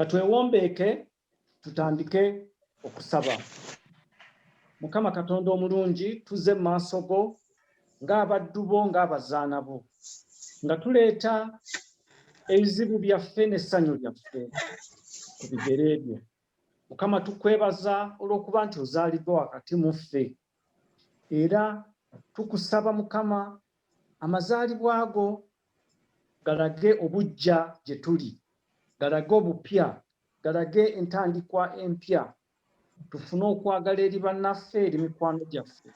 Katwewombeeke tutandike okusaba. Mukama Katonda omulungi tuze mu maaso go ng'abaddu bo ng'abazaana bo nga tuleeta ebizibu byaffe n'essanyu lyaffe ku bigere byo. Mukama tukwebaza olw'okuba nti ozaaliddwa wakati mu ffe era tukusaba Mukama amazaalibwa ago galage obujja gye tuli, galage obupya, galage entandikwa empya, tufune okwagala eri bannaffe eri mikwano gyaffe.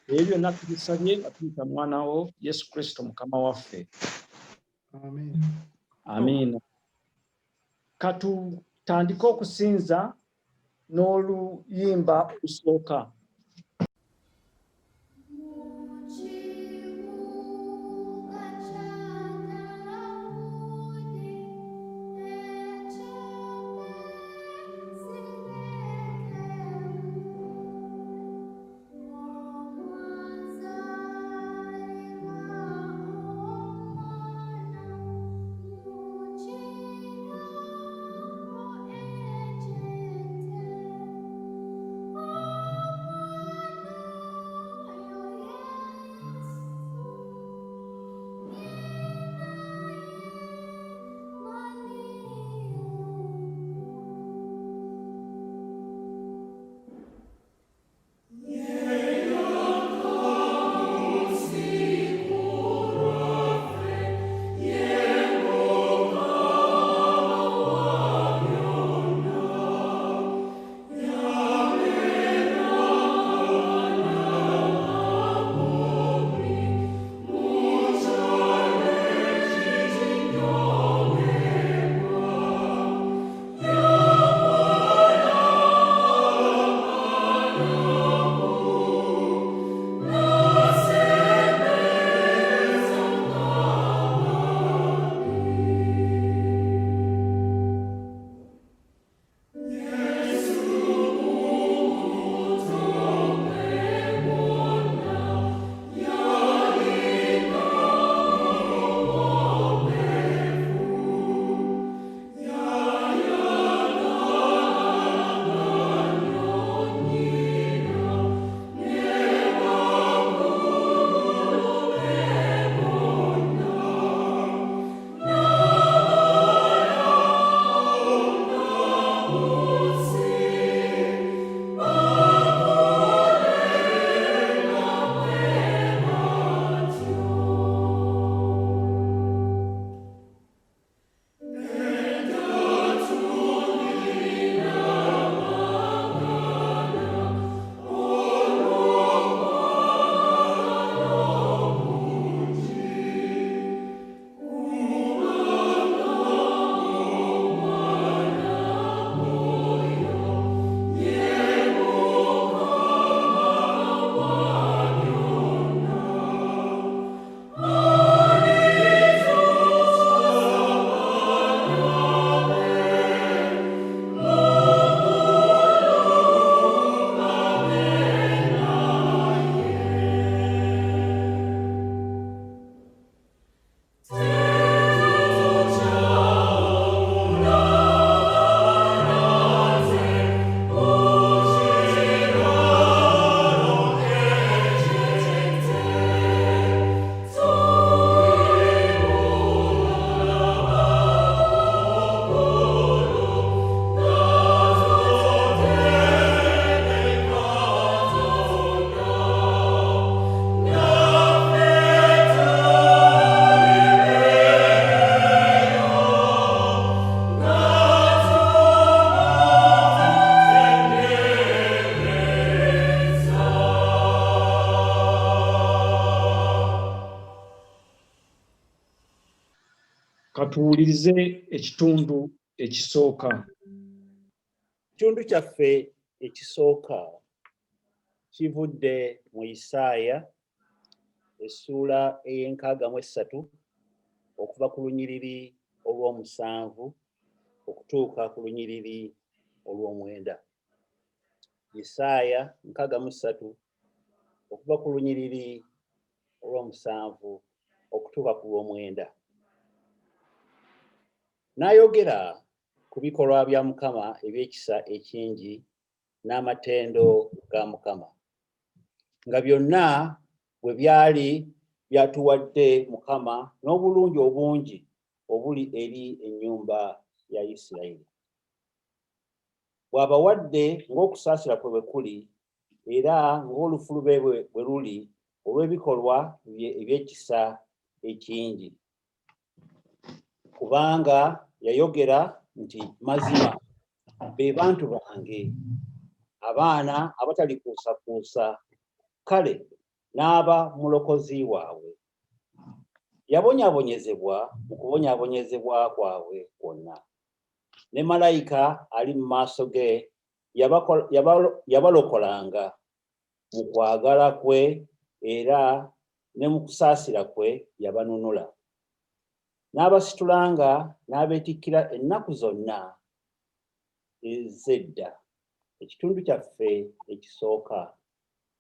Ebyo byonna tubisabye nga tuyita mwana wo Yesu Kristo Mukama waffe. Amen. Amiina. Katutandike okusinza n'oluyimba olusooka. Katuwulirize ekitundu ekisooka. Ekitundu kyaffe ekisooka kivudde mu Isaaya essuula ey'enkaaga-mu-esatu okuva ku lunyiriri olw'omusanvu okutuuka ku lunyiriri olw'omwenda. Isaaya 63 okuva ku lunyiriri olw'omusanvu okutuuka ku lw'omwenda. N'ayogera ku ku bikolwa bya Mukama eby'ekisa ekingi n'amatendo ga Mukama, nga byonna bwe byali byatuwadde Mukama n'obulungi obungi obuli eri ennyumba ya Isirayiri. Bw'abawadde ng'okusaasira kwe bwe kuli era ng'olufulube bwe luli olw'ebikolwa eby'ekisa ekingi. Kubanga yayogera nti mazima be bantu bange, abaana abatalikuusakuusa, kale n'aba mulokozi waabwe. Yabonyaabonyezebwa mu kubonyaabonyezebwa kwabwe kwonna, ne malayika ali mu maaso ge yabalokolanga mu kwagala kwe era ne mu kusaasira kwe yabanunula. N'abasitulanga n'abeetikkira ennaku zonna ez'edda. Ekitundu kyaffe ekisooka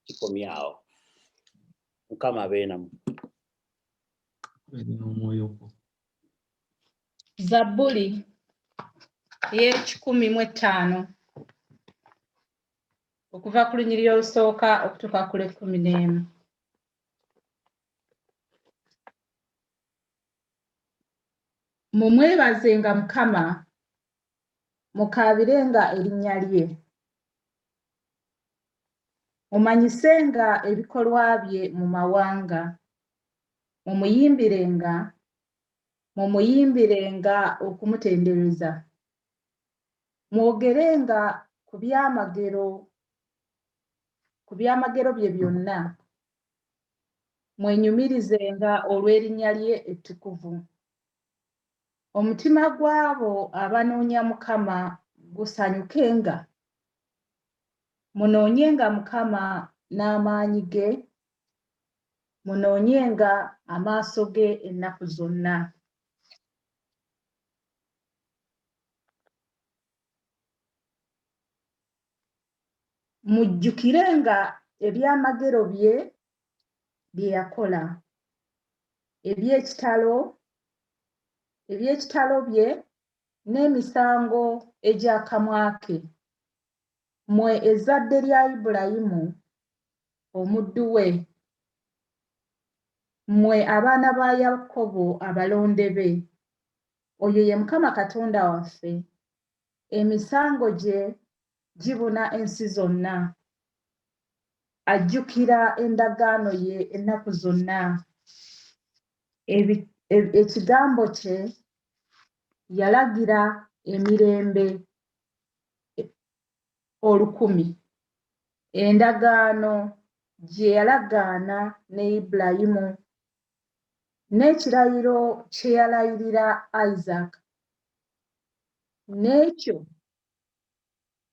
kikomyawo. Mukama abeere nammwe. Zabbuli y'ekikumi-mu-etaano okuva ku lunyiriri olusooka okutuuka ku lw'ekkumi-n'emu. Mumwebazenga Mukama, mukaabirenga erinnya lye. Mumanyisenga ebikolwa bye mu mawanga. Mumuyimbirenga okumutendereza. Mwogerenga ku byamagero bye byonna. Mwenyumirizenga olw'erinnya lye ettukuvu. Omutima gw'abo abanoonya Mukama gusanyukenga. Munoonyenga Mukama n'amaanyi ge, munoonyenga amaaso ge ennaku zonna. Mujjukirenga ebyamagero bye bye yakola, eby'ekitalo bye n'emisango egy'akamwa ke. Mmwe ezzadde lya Ibulayimu omuddu we, mmwe abaana ba Yakobo abalonde be. Oyo ye Mukama Katonda waffe. Emisango gye gibuna ensi zonna. Ajjukira endagaano ye ennaku zonna. Ekigambo kye yalagira emirembe 100. Endagaano gye yalagaana ne Ibulayimu n'ekirayiro kye yalayirira Isaac, n'ekyo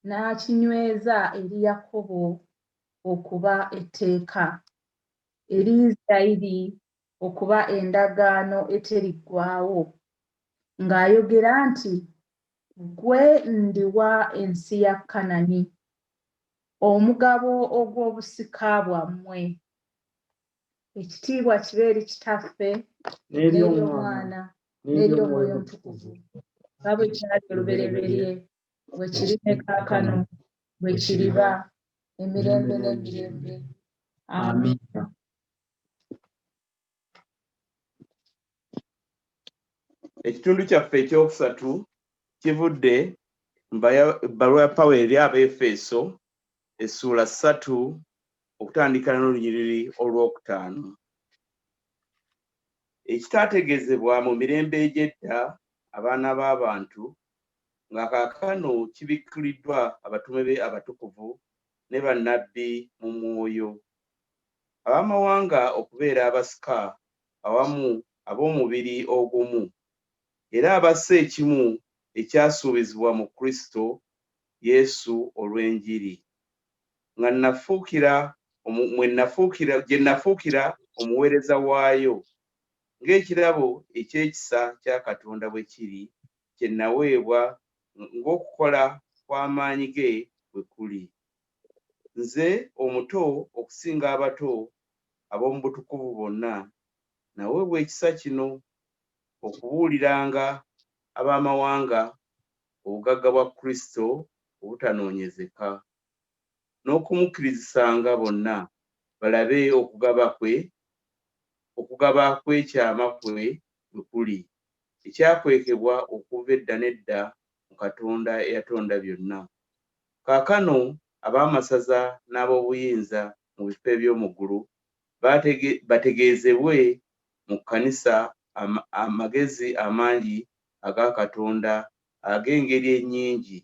n'akinyweza eri Yakobo okuba etteeka, eri Isirayiri okuba endagaano eteriggwaawo, ng'ayogera nti, ggwe ndiwa ensi ya Kanani, omugabo ogw'obusika bwammwe. Ekitiibwa kibe eri Kitaffe n'eri Omwana n'eri Omwoyo Omutukuvu, nga bwe kyali olubereberye, bwe kiri ne kaakano, bwe kiriba, emirembe n'emirembe. Amiina. Ekitundu kyaffe ekyokusatu kivudde mu bbaluwa ya Pawulo eri Abaefeso essuula 3 okutandika n'olunyiriri olwokutaano. Ekitaategeezebwa mu mirembe egy'edda abaana b'abantu, nga kaakano kibikkuliddwa abatume be abatukuvu ne bannabbi mu mwoyo. Ab'amawanga okubeera abasika awamu ab'omubiri ogumu, era abassa ekimu ekyasuubizibwa mu Kristo Yesu olw'enjiri, nga gye nafuukira omuweereza waayo, ng'ekirabo eky'ekisa kya Katonda bwe kiri, kye naweebwa ng'okukola kw'amaanyi ge bwe kuli. Nze omuto okusinga abato ab'omu butukuvu bonna, naweebwa ekisa kino okubuuliranga ab'amawanga obugagga bwa Kristo obutanoonyezeka, n'okumukkirizisanga bonna balabe okugaba kw'ekyama kwe bwe kuli, ekyakwekebwa okuva edda n'edda mu Katonda eyatonda byonna. Kaakano ab'amasaza n'ab'obuyinza mu bifo eby'omu ggulu bategeezebwe mu kkanisa amagezi amangi aga Katonda ag'engeri ennyingi,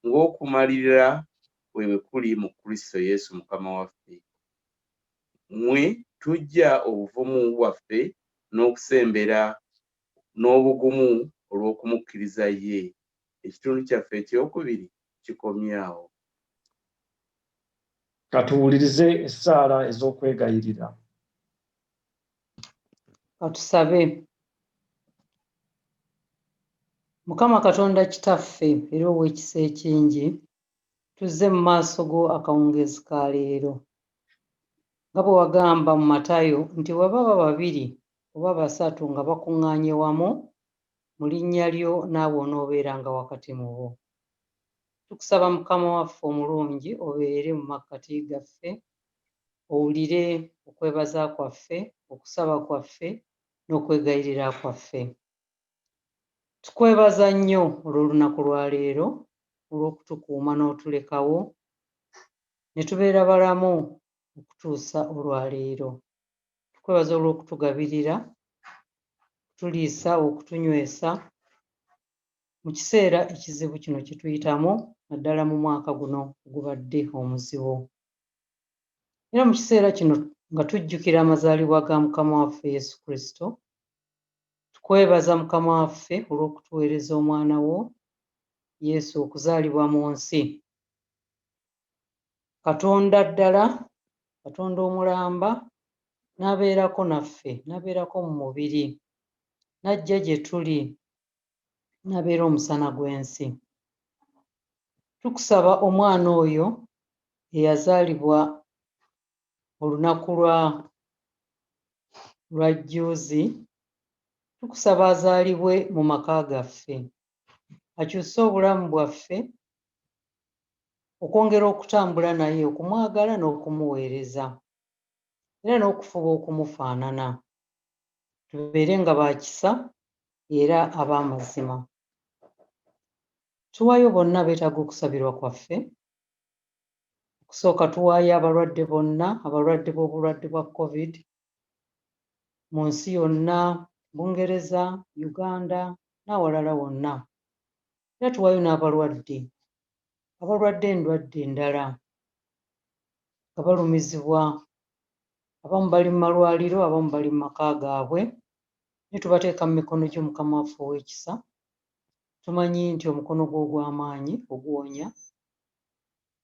ng'okumalirira bwe kuli mu Kristo Yesu Mukama waffe. Mmwe tujja obuvumu bwaffe n'okusembera n'obugumu olw'okumukkiriza ye. Ekitundu kyaffe ekyokubiri kikomye awo. Katuwulirize essaala ez'okwegayirira. Katusabe. Mukama Katonda Kitaffe era ow'ekisa ekingi, tuzze mu maaso go akawungeezi ka leero. Nga bwe wagamba mu Matayo nti bwe baba babiri oba basatu nga bakuŋŋaanye wamu mu linnya lyo, naawe onoobeeranga wakati mu bo. Tukusaba Mukama waffe omulungi obeere mu makkati gaffe, owulire okwebaza kwaffe, okusaba kwaffe n'okwegayirira kwaffe. Tukwebaza nnyo olw'olunaku lwa leero, olw'okutukuuma n'otulekawo ne tubeera balamu okutuusa olwaleero. Tukwebaza olw'okutugabirira, okutuliisa, okutunywesa mu kiseera ekizibu kino kye tuyitamu, naddala mu mwaka guno ogubadde omuzibu. Era mu kiseera kino nga tujjukira amazaalibwa ga Mukama waffe Yesu Kristo, tukwebaza Mukama waffe olw'okutuweereza omwana wo Yesu okuzaalibwa mu nsi. Katonda ddala, Katonda omulamba, n'abeerako naffe, n'abeerako mu mubiri, n'ajja gye tuli, n'abeera omusana gw'ensi. Tukusaba omwana oyo eyazaalibwa olunaku lwa jjuuzi, tukusaba azaalibwe mu maka gaffe, akyuse obulamu bwaffe, okwongera okutambula naye, okumwagala n'okumuweereza, era n'okufuba okumufaanana. Tubeere nga baakisa era ab'amazima. Tuwaayo bonna beetaaga okusabirwa kwaffe. Okusooka tuwaayo abalwadde bonna, abalwadde b'obulwadde bwa COVID mu nsi yonna, Bungereza, Uganda n'awalala wonna. Era tuwaayo n'abalwadde endwadde endala nga balumizibwa, abamu bali mu malwaliro, abamu bali mu maka gaabwe, ne tubateeka mu mikono gy'Omukama waffe ow'ekisa. Tumanyi nti omukono gwo ogw'amaanyi oguwonya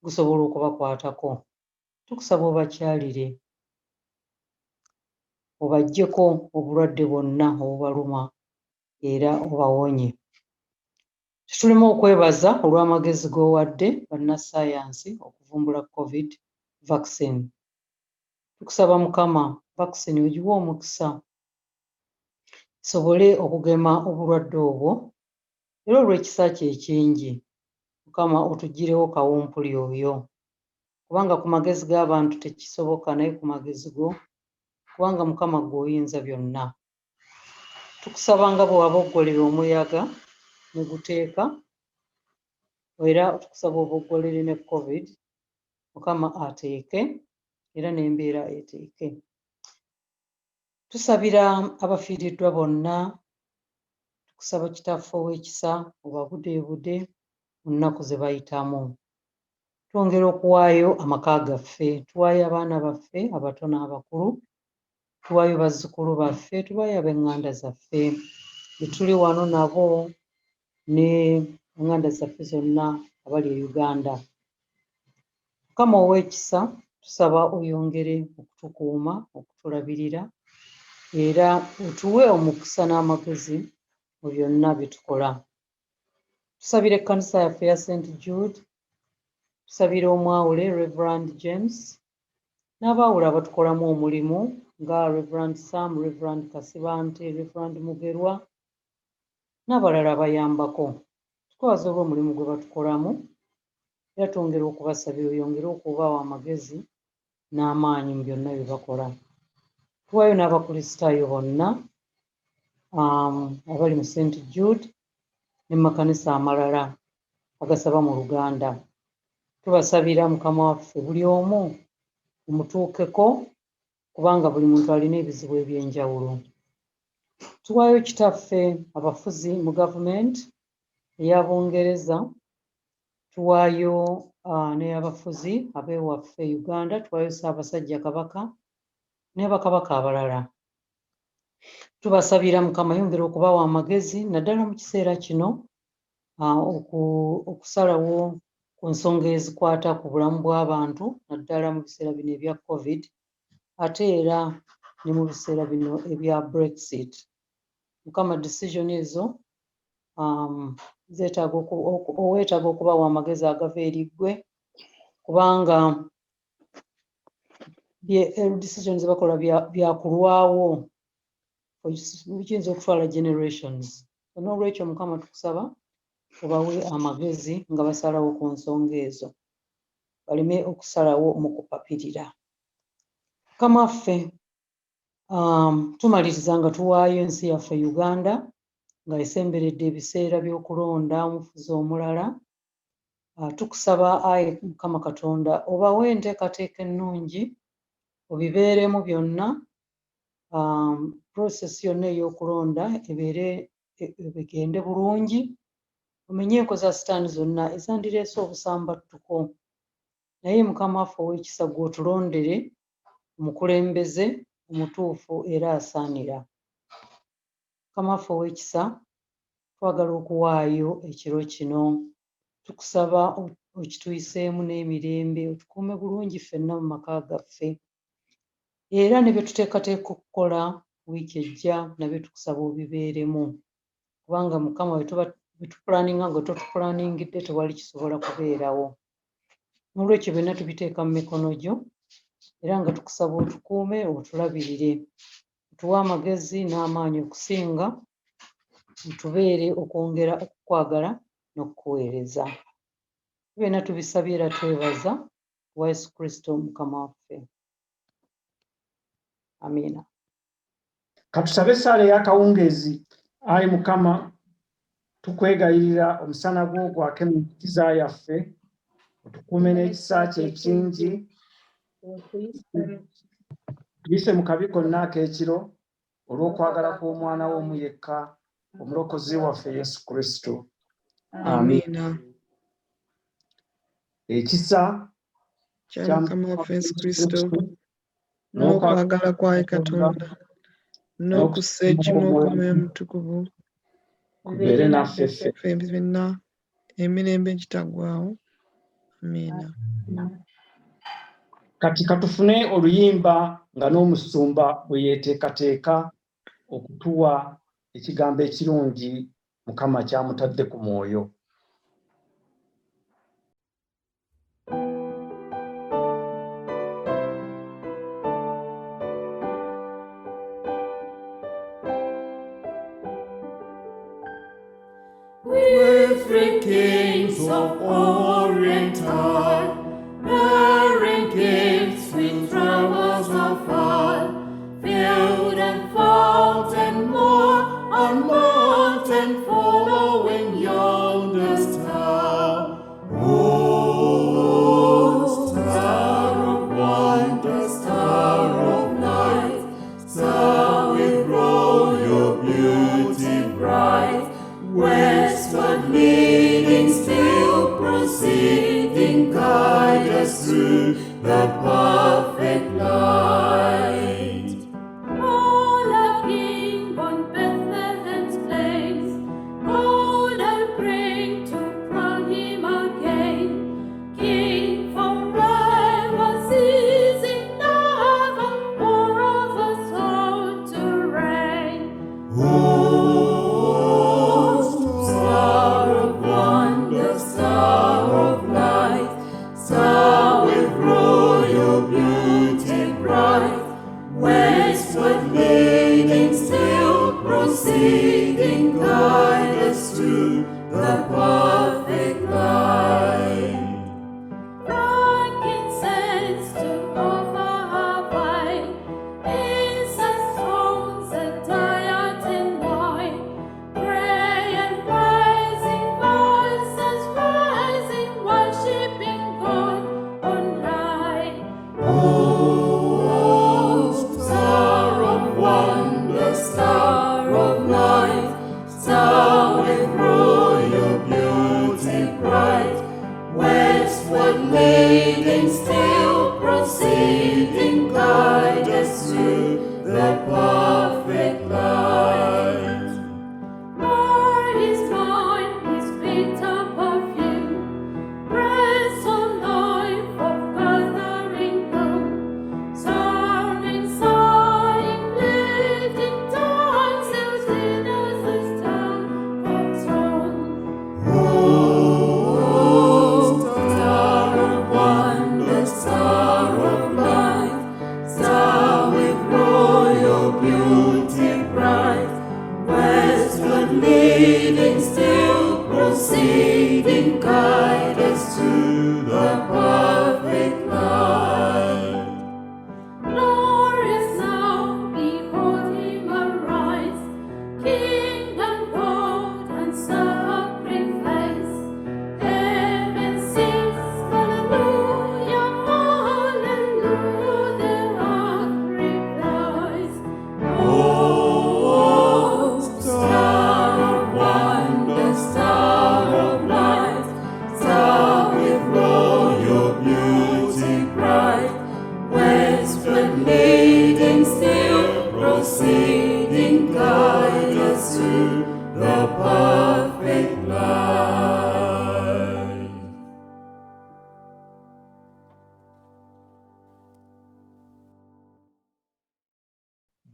gusobola okubakwatako. Tukusaba obakyalire, obaggyeko obulwadde bwonna obubaluma era obawonye. Tulema okwebaza olw'amagezi g'owadde bannassaayansi okuvumbula COVID vaccine. Tukusaba Mukama, vaccine ogiwe omukisa, sobole okugema obulwadde obwo, era olw'ekisa kye ekingi, Mukama otuggirewo kawumpuli oyo, kubanga ku magezi g'abantu tekisoboka, naye ku magezi go, kubanga Mukama gwe oyinza byonna. Tukusaba nga bwe waba oggolera omuyaga ne guteeka, era tukusaba oba oggolere ne COVID, Mukama ateeke era n'embeera eteeke. Tusabira abafiiriddwa bonna, tukusaba Kitaffe ow'ekisa obabudeebude mu nnaku ze bayitamu. Twongera okuwaayo amaka gaffe, tuwaayo abaana baffe abato n'abakulu, tuwaayo bazzukulu baffe, tuwaayo ab'eŋŋanda zaffe be tuli wano nabo ne eŋŋanda zaffe zonna abali e Uganda. Mukama ow'ekisa, tusaba oyongere okutukuuma, okutulabirira, era otuwe omukisa n'amagezi mu byonna bye tukola. Tusabira ekkanisa yaffe ya St. Jude, tusabira omwawule Rev'd James n'abaawule abatukolamu omulimu nga Rev'd Sam, Rev'd Kasibante, Rev'd Mugerwa n'abalala abayambako. tukwaza olw'omulimu gwe batukolamu era twongera okubasabira oyongere okubawa amagezi n'amaanyi mu byonna bye bakola. Tuwaayo n'abakristaayo bonna abali mu St. Jude ne mu makanisa amalala agasaba mu Luganda. Tubasabira Mukama waffe buli omu omutuukeko kubanga buli muntu alina ebizibu eby'enjawulo. Tuwaayo kitaffe abafuzi mu gavumenti eya Bungereza, tuwaayo n'abafuzi ab'ewaffe Uganda, tuwaayo Ssaabasajja Kabaka ne bakabaka abalala. Tubasabira Mukama yongera okubawa amagezi naddala mu kiseera kino okusalawo ku nsonga ezikwata ku bulamu bw'abantu naddala mu biseera bino ebya COVID ate era ne mu biseera bino ebya Brexit. Mukama decision ezo weetaaga okubawa amagezi agava eri ggwe kubanga decision ze bakola byakulwawo bikiyinza okutwala generations. N'olwekyo Mukama tukusaba obawe amagezi nga basalawo ku nsonga ezo baleme okusalawo mu kupapirira. Mukama waffe tumaliriza nga tuwaayo ensi yaffe Uganda nga esemberedde ebiseera by'okulonda omufuzi omulala. Tukusaba Ayi Mukama Katonda obawe enteekateeka ennungi obibeeremu byonna, process yonna ey'okulonda bigende bulungi, omenye enkoza sitaani zonna ezandireese obusambattuko. Naye Mukama waffe ow'ekisa gw'otulondere omukulembeze omutuufu era asaanira. Mukama waffe ow'ekisa twagala okuwaayo ekiro kino, tukusaba okituyiseemu n'emirembe, otukuume bulungi ffenna mu maka gaffe era ne bye tuteekateeka okukola wiiki ejja nabyo tukusaba obibeeremu kubanga Mukama bye tupulaninga nga totupulaaningidde tewali kisobola kubeerawo. N'olwekyo byonna tubiteeka mu mikono gyo era nga tukusaba otukuume otulabirire, tuwe amagezi n'amaanyi okusinga, tubeere okwongera okukwagala n'okukuweereza. Byonna tubisabye era twebaza wa Yesu Kristo Mukama waffe. Amiina. Katusabe essaala ey'akawungeezi. Ayi Mukama, tukwegayirira omusana gwo gwake mu nkiza yaffe, otukuume n'ekisa kye ekingi, tuyise mu kabi konna ak'ekiro olw'okwagala kw'omwana wo omu yekka omulokozi waffe Yesu Kristo. Amiina. Ekisa Kya Mukama waffe Yesu Kristo n'okwagala kwa Katonda n'okussa ekimu Omwoyo Omutukuvu kubeere naffe ffenna emirembe ekitaggwaawo. Amiina. Kati katufune oluyimba nga n'omusumba bwe yeeteekateeka okutuwa ekigambo ekirungi Mukama kyamutadde ku mwoyo. With three kings of Oriental, bearing gifts with flowers of fall, field and fountain, moor and mountain, following yonder star. Oh, star of wonder, star of light, star with royal beauty bright, westward leading, still proceeding, guide us through the perfect light. All a king on Bethlehem's plains, gold I bring to crown him again. King forever, ceasing never, for of us all to reign. Star of wonder, star of light, star with royal beauty bright, westward leading, still proceeding, guide us through the path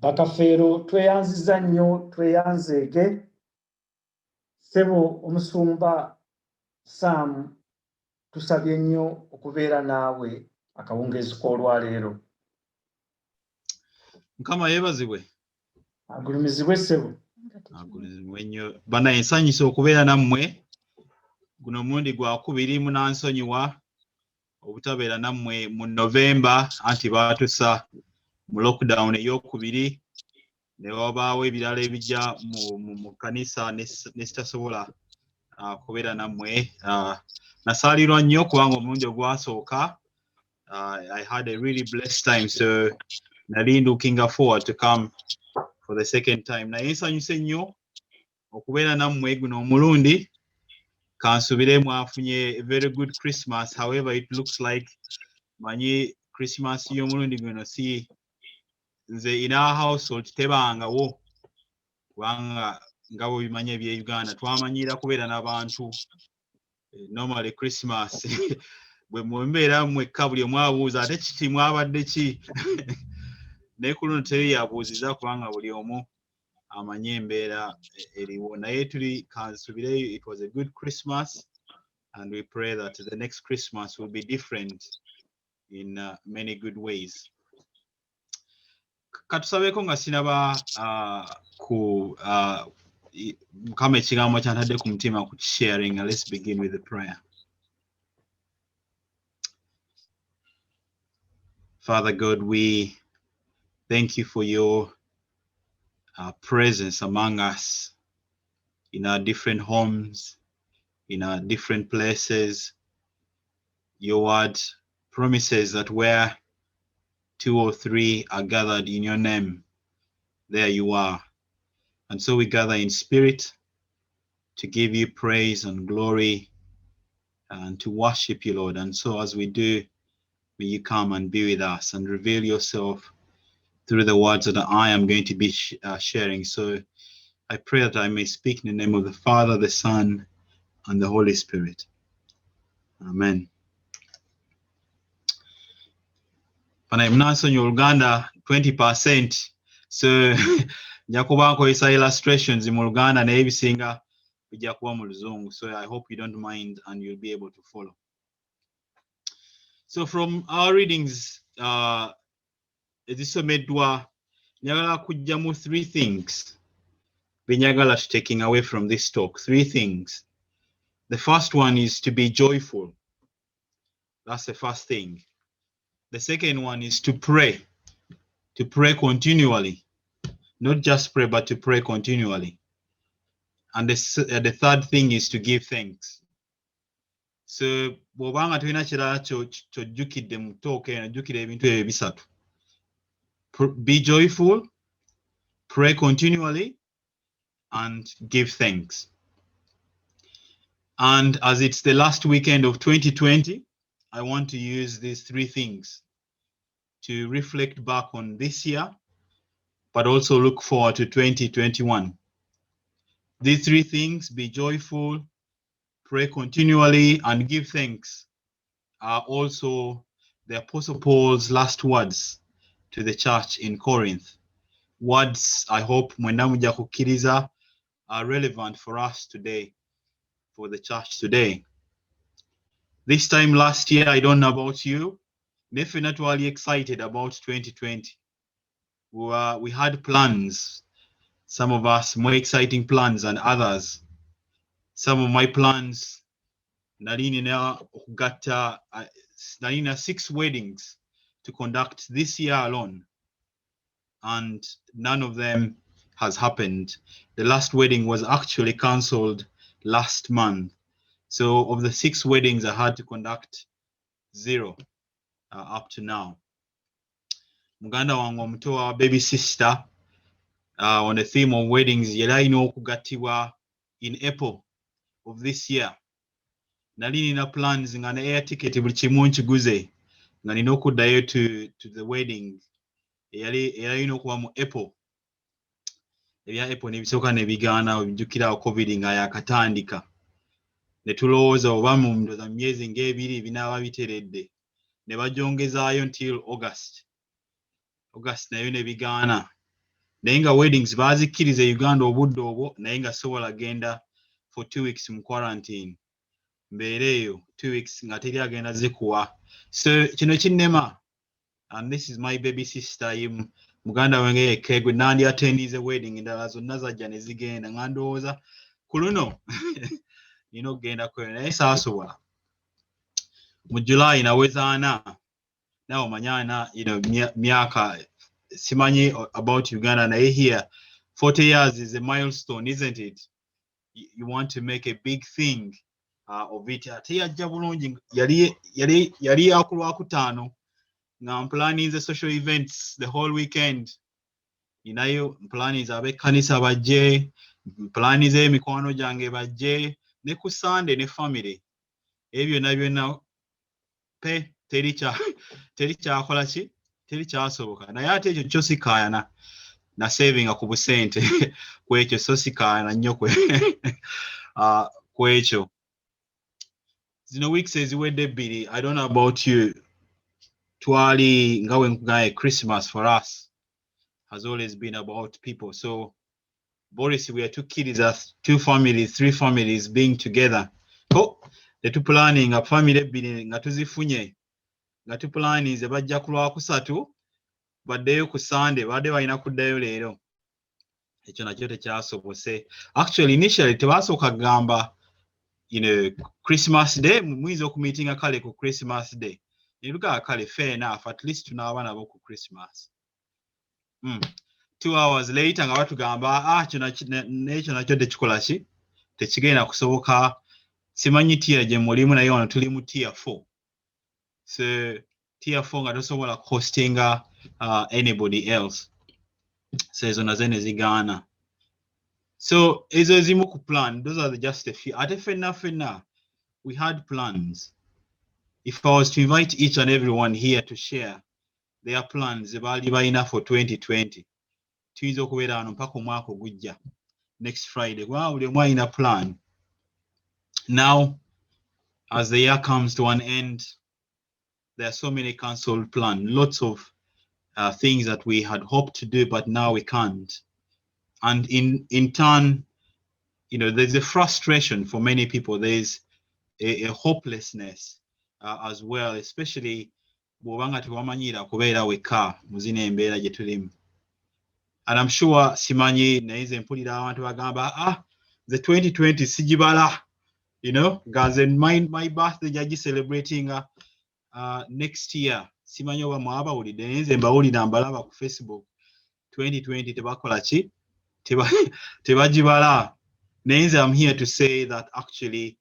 bakafeero tweyanziza nnyo tweyanzeege ssebo omusumba Sam tusabye nnyo okubeera naawe akawungeezi k'olwaleero. Mukama yeebazibwe. Agulumizibwe ssebo. Agulumizibwe nnyo. Banaye nsanyusa okubeera nammwe guno mulundi gwakubiri munansonyiwa obutabeera nammwe mu Novemba anti baatusa mu lockdown ey'okubiri ne wabaawo ebirala ebijja mu kkanisa ne sitasobola kubeera nammwe. Nasaalirwa nnyo kubanga omulundi ogwasooka I had a really blessed time, so nali looking forward to come for the second time. Naye nsanyuse nnyo okubeera nammwe guno omulundi. Kansubire mwafunye a very good Christmas, however it looks like manyi Christmas y'omulundi guno si nze in our household tebangawo kubanga nga bwe bimanye ebye Uganda twamanyira kubeera n'abantu normally Christmas bwe mumbeera mwekka buli omu abuuza ate kiti mwabadde ki naye ku luno teri yabuuziza kubanga buli omu amanye embeera eriwo naye tuli kansubire it was a good Christmas and we pray that the next Christmas will be different in many good ways. Katusabeko nga sinaba ku Mukama ekigambo kyantadde ku mutima ku sharing. Let's begin with the prayer. Father God, we thank you for your presence among us in our different homes, in our different places. Your word promises that where 2 or 3 are gathered in your name, there you are. And so we gather in spirit to give you praise and glory and to worship you, Lord. And so as we do, may you come and be with us and reveal yourself through the words that I am going to be sharing. So I pray that I may speak in the name of the Father, the Son, and the Holy Spirit. Amen. When I'm not on y'oLuganda 20%, so njakuba nkozesa illustrations mu Luganda naye ebisinga bijja kuba mu Luzungu. So I hope you don't mind and you'll be able to follow. So from our readings, ezisomeddwa njagala kujjamu 3 things benjagala taking away from this talk. 3 things. The first one is to be joyful. That's the first thing. The second one is to pray continually. Not just pray, but to pray continually. And the third thing is to give thanks. So, bw'obanga tulina kirala ky'ojjukidde mu talk eno, jjukira ebintu ebyo bisatu. Be joyful, pray continually, and give thanks. And as it's the last weekend of 2020, I want to use these 3 things to reflect back on this year, but also look forward to 2021. These 3 things, be joyful, pray continually, and give thanks, are also the Apostle Paul's last words to the church in Corinth. Words I hope mwenda mujja kukkiriza are relevant for us today, for the church today. This time last year, I don't know about you, definitely excited about 2020. We had plans, some of us more exciting plans than others. Some of my plans, nalina 6 weddings to conduct this year alone, and none of them has happened. The last wedding was actually cancelled last month. So of the 6 weddings I had to conduct, 0 up to now. Muganda wange omuto wa baby sister on the theme of weddings yali alina okugattibwa in April of this year. Nali nina plans nga ne air ticket buli kimu nkiguze nga nina okuddayo to the wedding yali alina okuba mu April. Ebya April ne bisooka ne bigaana bijjukira COVID nga yakatandika. Ne tulowooza oba mu ndoza myezi ng'ebiri binaaba biteredde. Ne bagyongezaayo until August nayo ne bigaana. naye nga weddings bazikkiriza Uganda obudde obwo naye nga sobola genda for 2 weeks mu quarantine mbeera eyo 2 weeks nga teri agenda zikuwa. So kino kinnema, and this is my baby sister muganda wange yekka gwe nandi attendize wedding endala zonna zajja ne zigenda nga ndowooza ku luno nina okugenda kweyo naye saasobola. Mu July naweza 4 nawe omanya myaka simanyi about Uganda naye here 40 years is a milestone, isn't it? You want to make a big thing of it. Ate yajja bulungi yali akulwakutaano nga planning social events the whole weekend. Ninayo planning ab'ekkanisa bajje, planning emikwano gyange bajje, ne ku Sunday ne family. Ebyo byonna pe teri kyakola ki? Teri kyasoboka. Naye ate ekyo kyo sikaayana na savinga ku busente kwekyo so sikaayana nnyo kwekyo. Zino weeks eziwedde 2, I don't know about you, twali nga we nkugaye Christmas for us has always been about people. So Boris, we are 2 kids, 2 families, 3 families being together. The 2 planning a family 2 nga tuzifunye nga tu planning ze bajja ku Lwakusatu baddeyo ku Sunday badde balina kuddayo leero. Ekyo nakyo tekyasobose. Actually initially tebasooka gamba Christmas Day muyinza okumeetinga kale ku Christmas Day. Nebuga kale fair enough, at least tunaaba nabo ku Christmas. 2 hours later nga batugamba nekyo nakyo tekikola ki tekigenda kusoboka. Simanyi tier gye mulimu naye wano tuli mu tier 4. So tier 4 nga tosobola hostinga anybody else. So ezo nazo ne zigaana. So ezo ezimu ku plan, those are just a few. Ate fenna we had plans. If I was to invite each and everyone here to share their plans ze baali balina for 2020, tuyinza okubeera wano mpaka omwaka ogujja next Friday. Buli omu alina plan. Now, as the year comes to an end, there are so many cancelled plans, lots of things that we had hoped to do, but now we can't. And in turn, there's a frustration for many people. There's a hopelessness as well, especially bw'obanga tewamanyira kubeera wekka mu zino embeera gye tulimu. And I'm sure simanyi naye nze mpulira abantu bagamba the 2020 sigibala, guys, and my birthday jaji celebrating next year. Simanyi oba mwabawulidde naye nze mbawulira mbalaba ku Facebook 2020 tebakola ki tebagibala. Naye nze I'm here to say that actually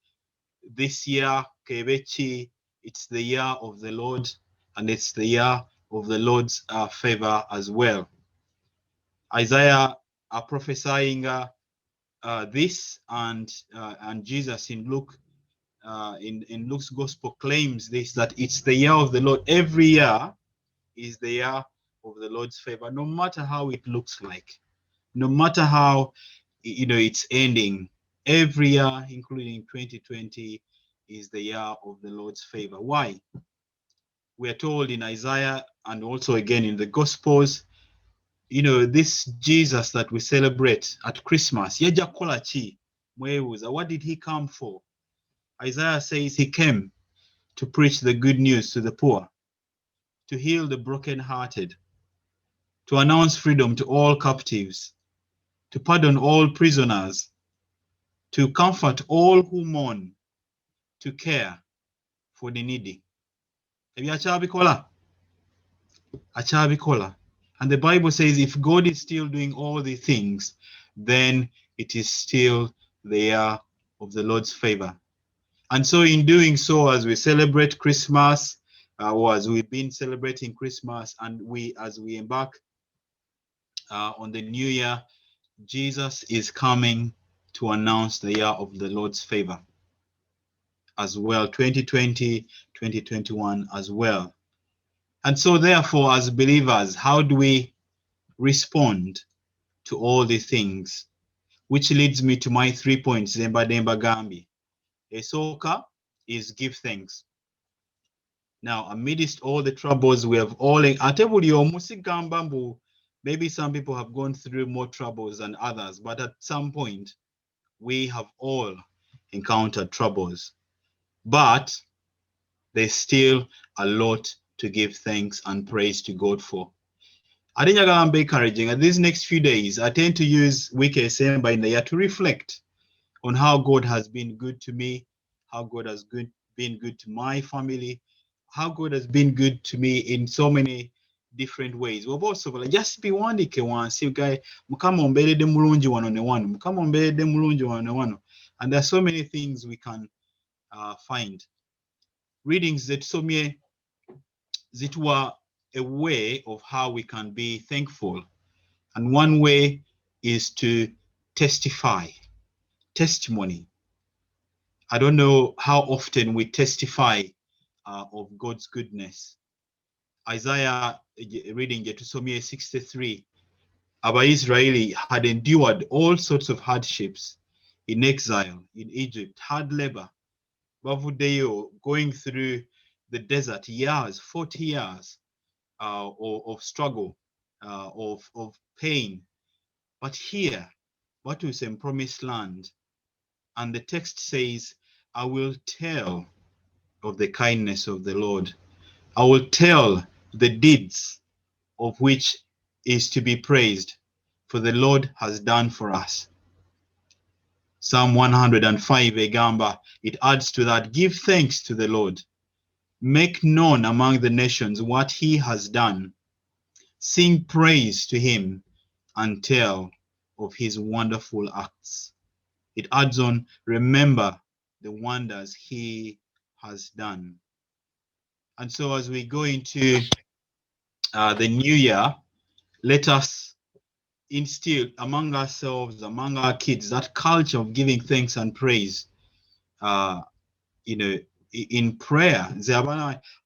this year kebechi, it's the year of the Lord, and it's the year of the Lord's favor as well. Isaiah are prophesying this, and Jesus in Luke, in Luke's gospel claims this, that it's the year of the Lord. Every year is the year of the Lord's favor, no matter how it looks like, no matter how it's ending. Every year, including 2020, is the year of the Lord's favor. Why? We are told in Isaiah and also again in the Gospels, this Jesus that we celebrate at Christmas, yaja kukola ki? Mwebuuza, what did he come for? Isaiah says he came to preach the good news to the poor, to heal the brokenhearted, to announce freedom to all captives, to pardon all prisoners, to comfort all who mourn, to care for the needy. Akyabikola. And the Bible says if God is still doing all these things, then it is still the year of the Lord's favor. And so in doing so, as we celebrate Christmas, or as we've been celebrating Christmas, and as we embark on the new year, Jesus is coming to announce the year of the Lord's favor as well, 2020, 2021 as well. And so therefore, as believers, how do we respond to all these things? Which leads me to my 3 points. Demba Gambi. Esooka is give thanks. Now, amidst all the troubles we have ate buli omu sigamba mbu Maybe some people have gone through more troubles than others, but at some point, we have all encountered troubles. But there's still a lot to give thanks and praise to God for. I think I'm encouraging at these next few days. I tend to use week December in the year to reflect on how God has been good to me, how God has been good to my family, how God has been good to me in so many different ways. We've also just be wandike wansi guy mukama omberedde mulungi wano ne wano, mukama omberedde mulungi wano ne wano. And there are so many things we can find. Readings that somye zituwa a way of how we can be thankful. And one way is to testify. Testimony. I don't know how often we testify of God's goodness. Isaiah reading Getusomie 63, Israel had endured all sorts of hardships in exile in Egypt, hard labor, Bavudeo, going through the desert years, 40 years of struggle, of pain. But here, what is in promised land? And the text says, I will tell of the kindness of the Lord. I will tell the deeds of which is to be praised, for the Lord has done for us. Psalm 105, Egamba, it adds to that, give thanks to the Lord. Make known among the nations what he has done. Sing praise to him and tell of his wonderful acts. It adds on, remember the wonders he has done. And so as we go into the new year, let us instill among ourselves, among our kids, that culture of giving thanks and praise. In prayer,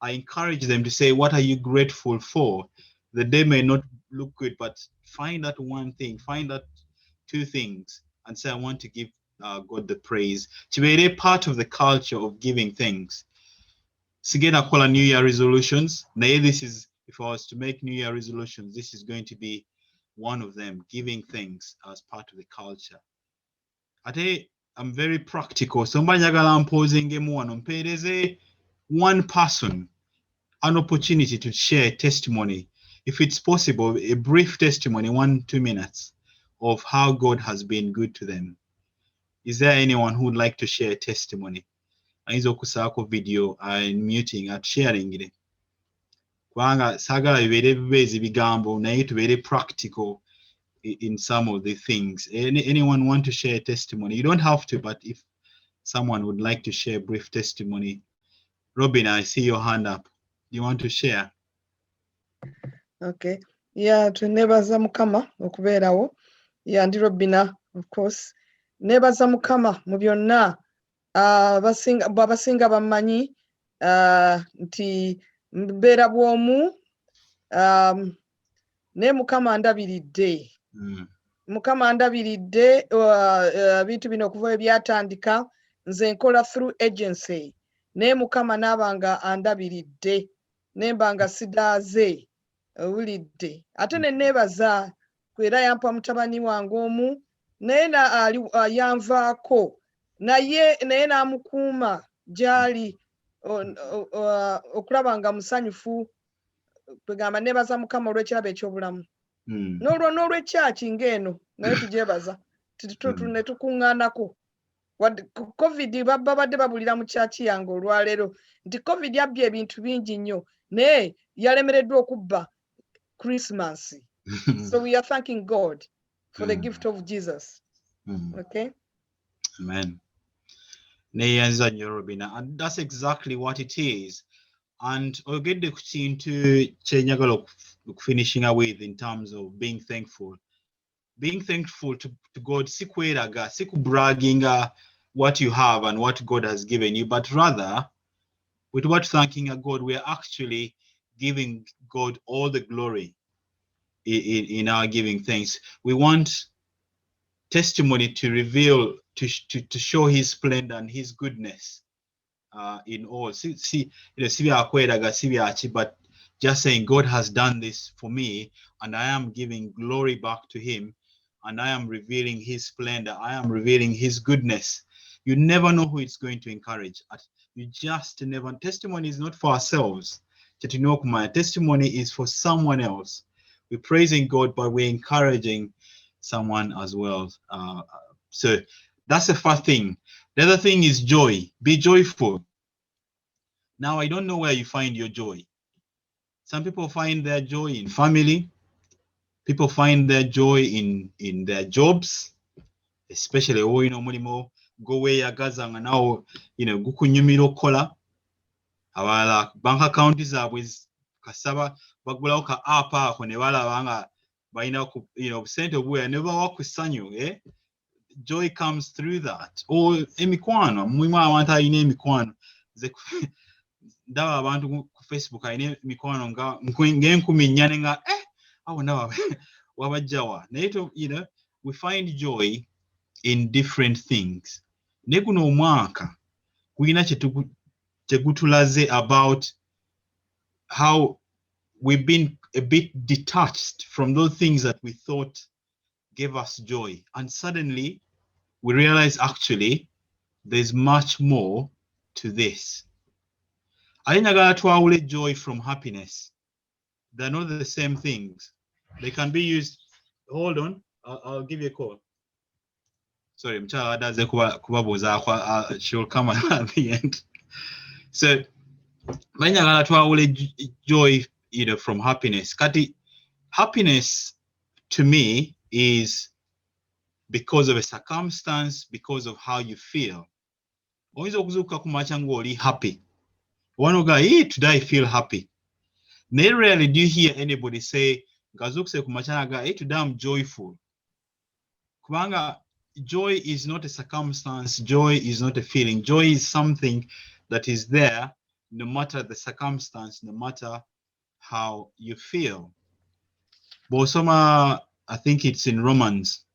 I encourage them to say, what are you grateful for? The day may not look good, but find that one thing, find that two things, and say, I want to give God the praise. To be a part of the culture of giving thanks. Sigena call New Year resolutions. Now, this is, if I was to make New Year resolutions, this is going to be one of them, giving thanks as part of the culture. I'm very practical. Somebody imposing one person an opportunity to share testimony. If it's possible, a brief testimony, 1-2 minutes, of how God has been good to them. Is there anyone who would like to share a testimony? Aizo kusako video I'm muting at sharing it. Kwanga sagala bibere bibezi bigambo naye tubere practical in some of the things. Anyone want to share a testimony? You don't have to, but if someone would like to share a brief testimony. Robin, I see your hand up. You want to share? Okay. Yeah, twenebaza Mukama okubeerawo. Yeah, ndi Robina, of course. Nebaza Mukama mu byonna abasinga bamanyi nti mbeera bw'omu ne Mukama ndabiridde. Mukama ndabiridde bintu bino okuva ebyatandika nze nkola through agency. Ne Mukama n'abanga andabiridde nembanga sidaaze owulidde ate ne neebaza kwera yampa mutabani wange omu naye yanvaako naye n'amukuuma gy'ali okulaba nga musanyufu. Kwegamba neebaza Mukama olw'ekirabo eky'obulamu n'olw'ekyaki ng'eno naye tugyebaza ne tukuŋŋaanako. COVID babadde babulira mu kyaki yange olwaleero nti COVID yabbye ebintu bingi nnyo naye yalemereddwa okubba Christmas. So we are thanking God for the gift of Jesus. Okay? Amen. And that's exactly what it is. And I'll get into finishing with in terms of being thankful. Being thankful to God, siku bragging what you have and what God has given you, but rather with what thanking God, we are actually giving God all the glory in our giving thanks. We want testimony to reveal, to show his splendor and his goodness in all. But just saying, God has done this for me, and I am giving glory back to him, and I am revealing his splendor. I am revealing his goodness. You never know who it's going to encourage. You just never. Testimony is not for ourselves. Testimony is for someone else. We're praising God, but we're encouraging someone as well. So that's the first thing. The other thing is joy. Be joyful. Now, I don't know where you find your joy. Some people find their joy in family. People find their joy in their jobs, especially mulimo go where yagazanga now, gukunyumira okola. Abala bank account zaabwe kasaba bagulawo ka app ako ne balaba nga balina sente obuya ne bawa ku ssanyu. Joy comes through that. Or emikwano, mulimu abantu alina emikwano. Ndaba abantu ku Facebook alina emikwano ng'enkumi nnya ne nga awo ndaba wabajjawa. Naye we find joy in different things. Ne guno omwaka gulina kyegutulaze about how we've been a bit detached from those things that we thought gave us joy, and suddenly we realize actually there's much more to this. Ayinagala twawule joy from happiness. They're not the same things. They can be used. Hold on, I'll give you a call. Sorry, mchala adaze kubabuza, she'll come at the end. So ayinagala twawule joy, from happiness. Kati happiness to me is because of a circumstance, because of how you feel. Oyinza okuzuukuka ku makya ng'oli happy. One will go, hey, today I feel happy. Nay, rarely do you hear anybody say, Gazukse ku makya naga, hey, today I'm joyful. Kubanga, joy is not a circumstance, joy is not a feeling. Joy is something that is there no matter the circumstance, no matter how you feel. Bosoma, I think it's in Romans,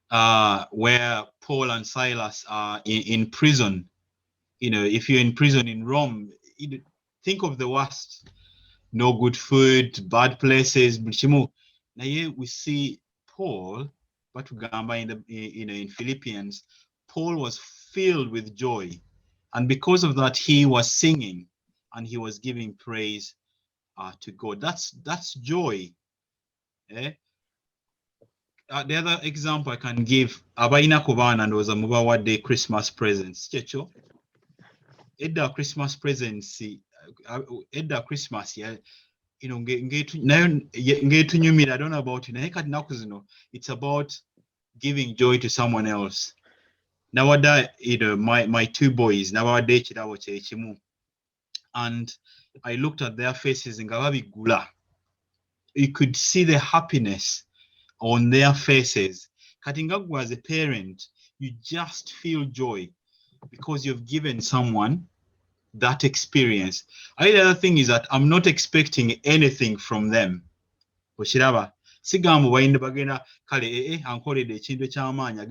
where Paul and Silas are in prison. If you're in prison in Rome, think of the worst. No good food, bad places. Now here we see Paul, but in Philippians, Paul was filled with joy. And because of that, he was singing and he was giving praise to God. That's joy. The other example I can give, abaina kubana and was a mubawadde Christmas presents. Checho. Edda Christmas presents, edda Christmas, I don't know about it. It's about giving joy to someone else. Nowadays, my two boys, nowadays, and I looked at their faces in Gawabi Gula. You could see the happiness on their faces. Katingagu, as a parent, you just feel joy because you've given someone that experience. The other thing is that I'm not expecting anything from them. Oshiraba, sigambo bayinde bagenda kale ankolede ekintu eky'amaanyi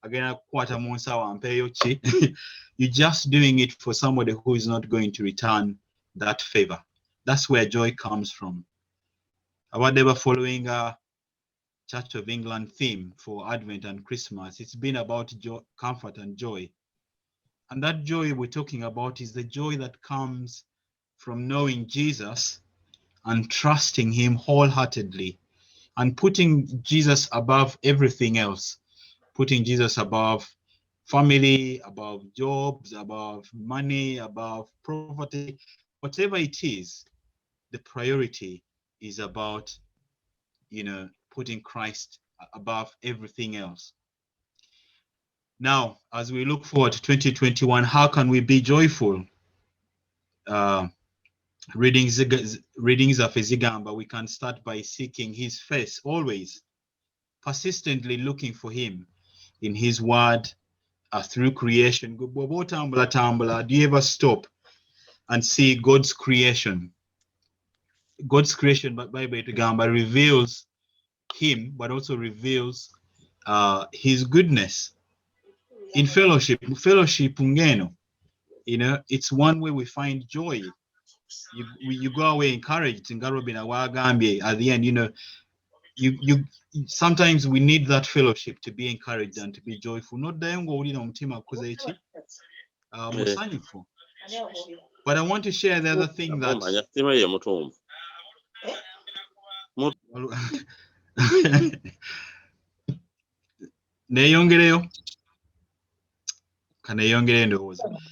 agenda kukwata mu nsawo ampeeyo ki. You're just doing it for somebody who is not going to return that favor. That's where joy comes from. Abadde following Church of England theme for Advent and Christmas. It's been about joy, comfort and joy. And that joy we're talking about is the joy that comes from knowing Jesus and trusting him wholeheartedly and putting Jesus above everything else, putting Jesus above family, above jobs, above money, above property, whatever it is. The priority is about, putting Christ above everything else. Now, as we look forward to 2021, how can we be joyful? Readings of Ezigamba, we can start by seeking his face, always, persistently looking for him in his word, through creation. Do you ever stop and see God's creation? God's creation, but Bible Gamba reveals him, but also reveals his goodness. In fellowship ngeno, it's one way we find joy. you go away encouraged. At the end, you sometimes we need that fellowship to be encouraged and to be joyful. Not but I want to share the other thing that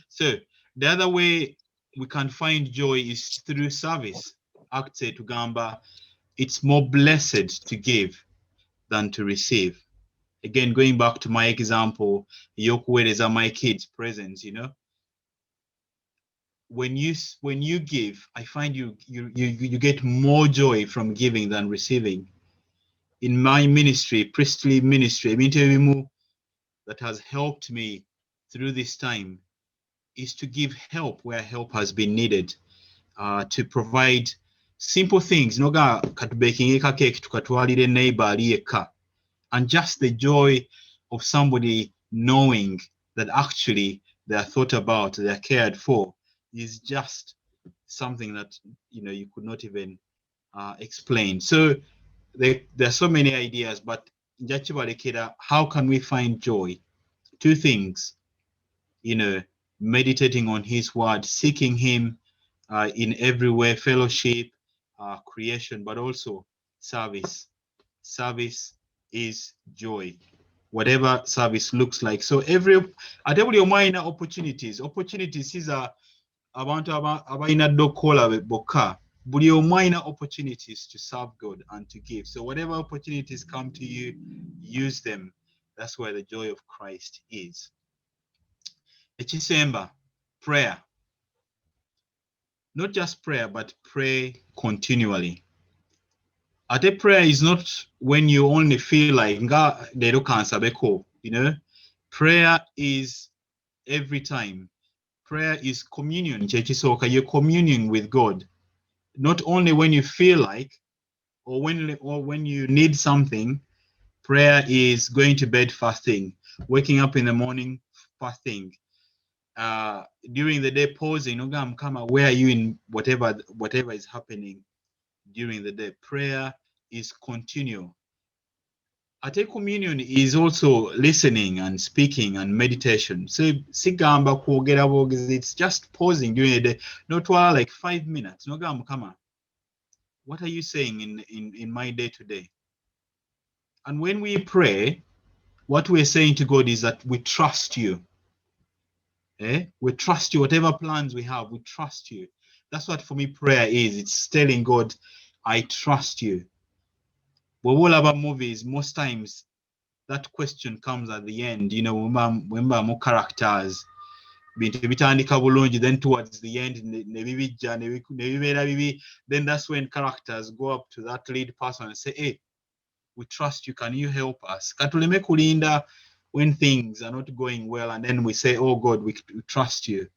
so the other way we can find joy is through service. Akte tugamba, it's more blessed to give than to receive. Again, going back to my example, yokuwereza my kids presents, when you give, I find you get more joy from giving than receiving. In my ministry, priestly ministry, that has helped me through this time is to give help where help has been needed, to provide simple things. Noga katubaking eka cake tukatwalire neighbor ali eka, and just the joy of somebody knowing that actually they are thought about, they are cared for, is just something that you could not even explain. So there are so many ideas, but how can we find joy? Two things, meditating on his word, seeking him in every way, fellowship, creation, but also service. Service is joy, whatever service looks like. So at every minor opportunities is abantu abalina dokola bokka, buli minor opportunities to serve God and to give. So whatever opportunities come to you, use them. That's where the joy of Christ is. Ekisemba, prayer. Not just prayer, but pray continually. Ate prayer is not when you only feel like nga lero kansabeko, Prayer is every time. Prayer is communion. You're communing with God. Not only when you feel like or when you need something. Prayer is going to bed fasting, waking up in the morning fasting, during the day pausing. Where are you in whatever is happening during the day? Prayer is continual. Ate communion is also listening and speaking and meditation. So sigamba kwogera bwogezi, it's just pausing during the day. Not like 5 minutes. What are you saying in my day to day? And when we pray, what we're saying to God is that we trust you. We trust you. Whatever plans we have, we trust you. That's what for me prayer is. It's telling God, I trust you. But all about movies, most times that question comes at the end. When more characters, then towards the end, then that's when characters go up to that lead person and say, hey, we trust you. Can you help us? Katuleme kulinda when things are not going well, and then we say, oh God, we trust you.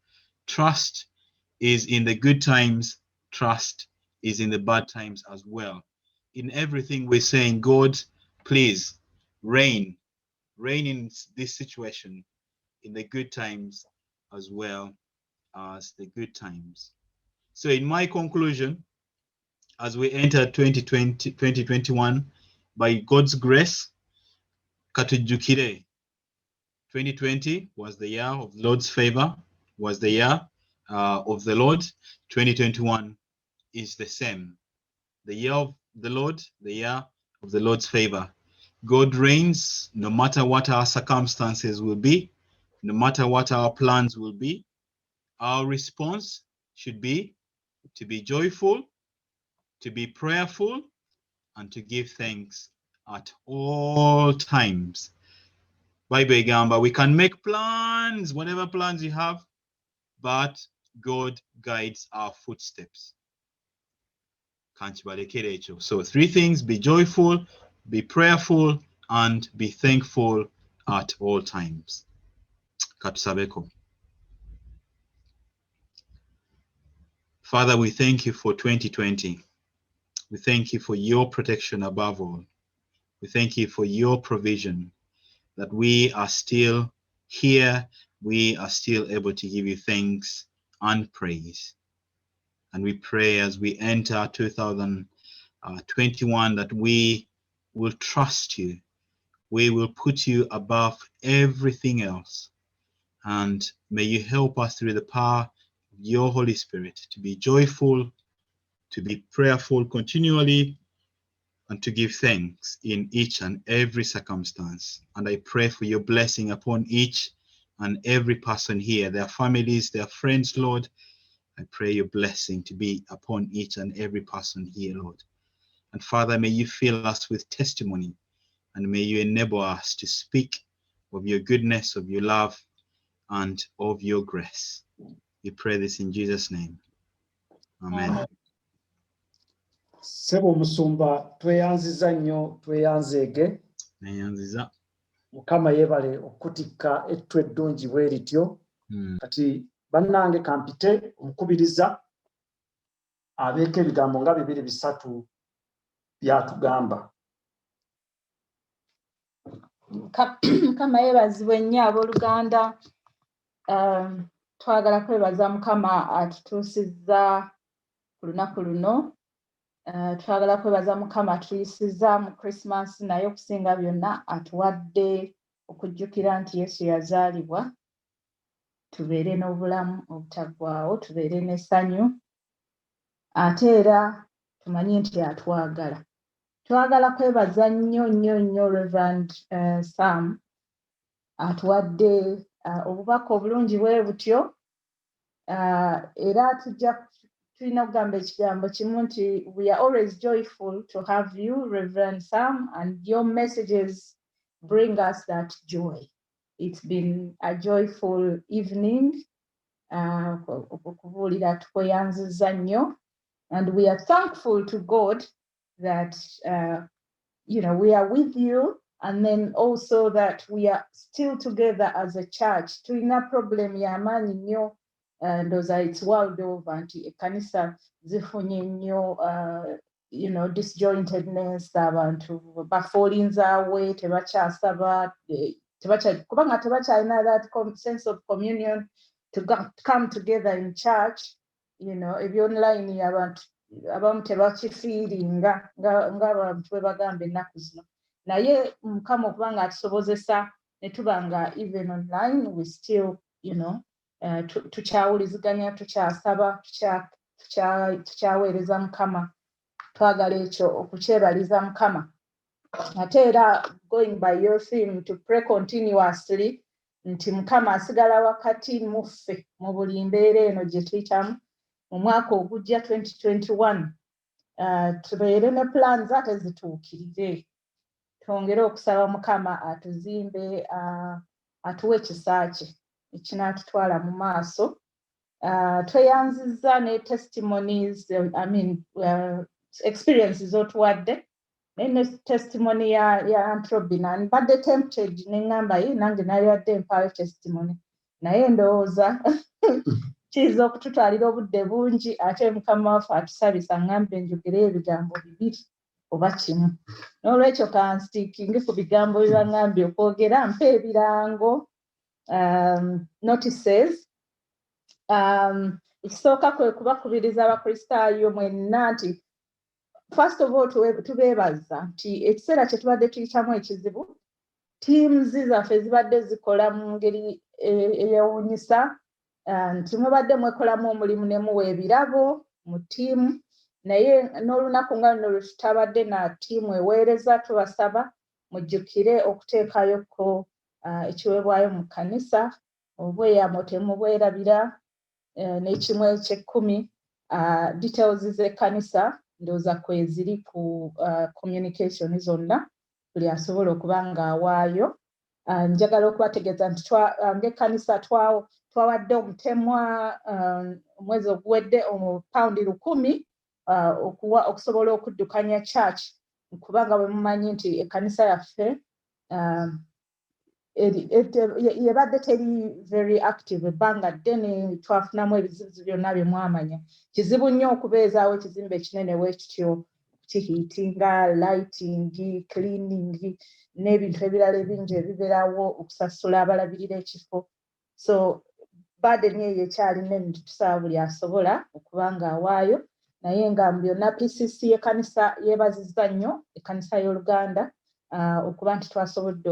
Trust is in the good times. Trust is in the bad times as well. In everything we're saying, God, please reign in this situation, in the good times as well as the good times. So in my conclusion, as we enter 2021, by God's grace, katujukire, 2020 was the year of the Lord's favor, was the year of the Lord. 2021 is the same. The year of the Lord, the year of the Lord's favor. God reigns no matter what our circumstances will be, no matter what our plans will be. Our response should be to be joyful, to be prayerful, and to give thanks at all times. Bible gamba, we can make plans, whatever plans you have, but God guides our footsteps. So 3 things: be joyful, be prayerful, and be thankful at all times. Katusabeko. Father, we thank you for 2020. We thank you for your protection above all. We thank you for your provision, that we are still here, we are still able to give you thanks and praise. And we pray as we enter 2021 that we will trust you. We will put you above everything else. And may you help us through the power of your Holy Spirit to be joyful, to be prayerful continually, and to give thanks in each and every circumstance. And I pray for your blessing upon each and every person here, their families, their friends, Lord. I pray your blessing to be upon each and every person here, Lord. And Father, may you fill us with testimony, and may you enable us to speak of your goodness, of your love, and of your grace. We pray this in Jesus' name. Amen. Sebo musumba tweyanziza nnyo tweyanzeege. Neyanziza. Mukama yeebale okutikka ettu eddungi bwe lityo. Kati bannange kampite omukubiriza abeeko ebigambo nga 2-3 byatugamba. Mukama yeebazibwe nnyo abooluganda. Twagala kwebaza Mukama atutuusizza ku lunaku luno. Twagala kwebaza Mukama atuyisizza mu Christmas, naye okusinga byonna atuwadde okujjukira nti Yesu yazaalibwa. Tubeere n'obulamu obutaggwaawo, tubeere n'essanyu. Ate era tumanyi nti atwagala. Twagala kwebaza nnyo Rev'd Sam atuwadde obubaka obulungi bwe butyo. Era tulina okugamba ekigambo kimu nti we are always joyful to have you, Rev'd Sam, and your messages bring us that joy. It's been a joyful evening. Okubuulira tukweyanzizza nnyo. And we are thankful to God that, we are with you, and then also that we are still together as a church. Tulina problem y'amaanyi nnyo, ndowooza it's world over nti Ekkanisa zifunye nnyo, disjointedness, abantu bafoolinzaawe, tebakyasaba, kubanga tebakyalina that sense of communion to come together in church. Ebyonline abantu abamu tebakifiiringa ng'abantu bwe bagamba ennaku zino. Naye Mukama okubanga atusobozesa ne tuba nga even online we still, tukyawuliziganya, tukyasaba, tukyaweereza Mukama. Twagala ekyo okukyebaliza Mukama. Ate era going by your theme to pray continuously, nti Mukama asigala wakati mu ffe mu buli mbeera eno gye tuyitamu. Mu mwaka ogujja 2021, tubeere ne plans ate zituukirire. Twongere okusaba Mukama atuzimbe, atuwe ekisa kye ekinaatutwala mu maaso. Tweyanzizza ne testimonies, experiences otuwadde. Naye ne testimony ya Antrobina. Mbadde tempted ne ŋŋamba nange nayiwadde mpaayo testimony. Naye ndowooza kiyinza okututwalira obudde bungi, ate Mukama waffe atusabisa ŋŋambe njogere ebigambo 2 oba 1. N'olwekyo kanstiikinge ku bigambo bye baŋŋambye okwogera, mpa ebirango, notices. Ekisooka kwe kubakubiriza Abakristaayo mwenna nti first of all tubeebaza nti ekiseera kye tubadde tuyitamu ekizibu, teams zaffe zibadde zikola mu ngeri eyewuunyisa. Nti mubadde mwekolamu omulimu ne muwa ebirabo mu ttiimu, naye n'olunaku nga luno lwe tutabadde na ttiimu eweereza, tubasaba mujjukire okuteekayoko ekiweebwayo mu kkanisa. Obweyamo temubwerabira, n'ekimu eky'ekkumi. Details z'ekkanisa ndowooza kweziri ku communication zonna, buli asobola okuba ng'awaayo. Njagala okubategeeza nti ng'ekkanisa twawadde omutemwa omwezi oguwedde £100 okusobola okuddukanya church, kubanga bwe mumanyi nti ekkanisa yaffe yebadde teri very active ebbanga ddene, twafunamu ebizibu byonna bye mwamanya. Kizibu nnyo okubeezaawo ekizimbe ekinene bwe kityo, kihiitinga, lighting, cleaning n'ebintu ebirala ebingi ebibeerawo, okusasula abalabirira ekifo. So burden ye yekyali nene tusaba buli asobola okuba nga awaayo naye nga byonna PCC y'ekkanisa yeebazizza nnyo ekkanisa y'Oluganda okuba nti twasobodde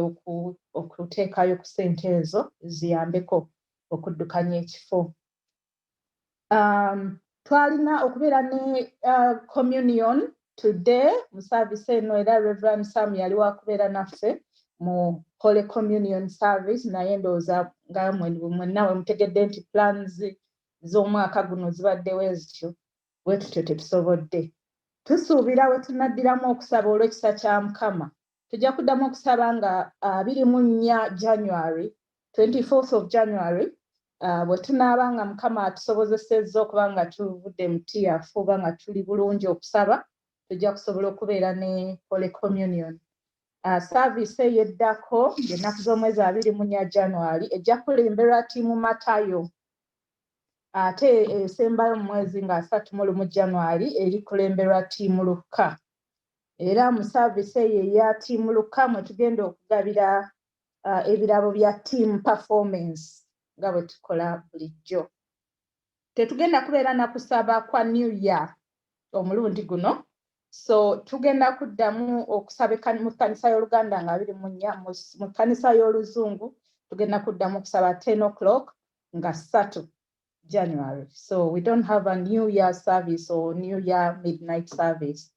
okuteekayo ku ssente ezo ziyambeko okuddukanya ekifo. Twalina okubeera ne communion today mu service eno era Rev'd Sam yali wakubeera naffe mu Holy Communion service naye ndowooza nga mwenna we mutegedde nti plans z'omwaka guno zibaddewo ezityo bwe tutyo tetusobodde. Tusuubira we tunaddiramu okusaba olw'ekisa kya Mukama. Tujja kuddamu okusaba nga 24 January 24th of January bwe tunaaba nga Mukama atusobozesezza okuba nga tuvudde mu ttiyafu oba nga tuli bulungi okusaba tujja kusobola okubeera ne Holy Communion. Service eyeddako ennaku z'omwezi 24 January ejja kulemberwa ttiimu Matayo ate esembayo mu mwezi nga 31 January eri kulemberwa ttiimu Luka. Era mu service eyo eya ttiimu Luka mwe tugenda okugabira ebirabo bya team performance nga bwe tukola bulijjo. Tetugenda kubeera na kusaba kwa New Year omulundi guno. So tugenda kuddamu okusaba mu kkanisa y'Oluganda nga 24 mu kkanisa y'Oluzungu tugenda kuddamu okusaba 10 o'clock nga 3 January. So we don't have a New Year service or New Year midnight service